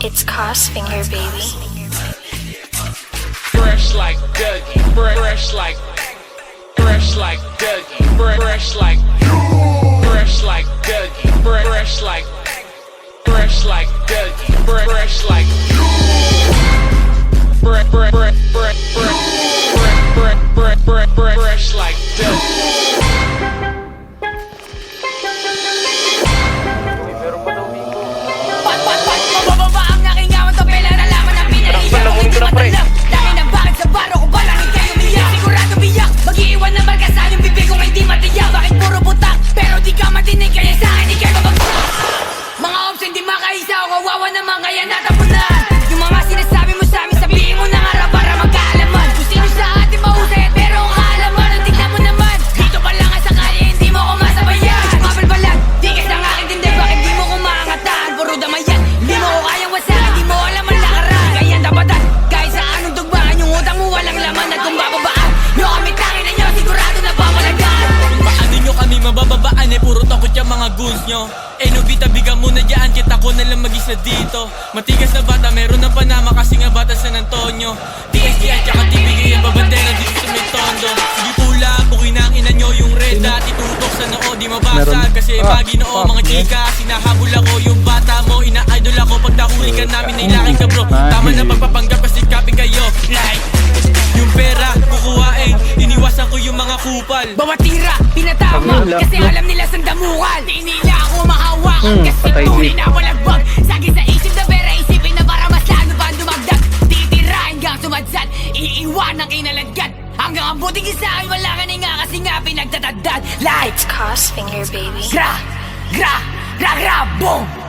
It's Crossfinger, baby. Fresh like Dougie, fresh like Dougie, fresh like Dougie, fresh like Dougie, fresh like fresh like Dougie. Mabababa ang aking awat ang pela na laman ang pinaiyak. Hindi matalam, dahil na bakit sa baro ko ba langit kayo umiyak? Sigurado biyak, mag-iiwan na marka sa iyong bibig kung hindi matiyak. Bakit puro butak, pero di ka matinig kaya sa akin di kayo mabagsak. Mga ops hindi makaisa o kawawa naman kaya natapunan. Yung mga sinasabi mo sa amin sabihin mo na nga para magkaalaman. Kung sino sa atin mahusay at pero ang kaalaman ang tignan mo naman. Dito pa lang ang sakali hindi mo ko masabayan. Mabalbalag, di ka sa akin tindig bakit di mo ko maangatan. Puro damayan, hindi mo ko kayang wasakan. Di mo alam ang lakaran, kaya dapatan. Kahit sa anong tugmaan, yung utang mo walang laman. At kung bababaan, nyo kami tangin na nyo sigurado na pamalagan. Paano nyo kami mabababaan puro takot yung mga goons nyo. Nobita bigang muna dyan, kita ko na lang mag-isa dito. Matigas na bata, meron na Panama kasi nga bata San Antonio. TSD at saka TBG ang babandera dito sa may tondo. Sige pula, bukin ang ina nyo yung red dot. Itutok sa noo, di mabasag kasi maginoo mga chika. Sinahabol ako yung bata mo, ina-idol ako. Pag nahuli ka namin, nailakin ka bro. Tama na pagpapanggap kasi copy kayo. Like, yung pera, kukuhain. Iniwasan ko yung mga kupal. Bawat tira, pinatama kasi alam nila saan damukan. Di nila ako mahawakan kasi tunay na walagbag. Sagi sa isip na pera, isipin na para mas lalo pa dumagdag. Titirahin gang sumadsad, iiwan ang inalagad. Hanggang ang buting isa ay wala ka nga kasi nga pinagtatagdad. Like, It's Crossfinger, baby. gra, boom.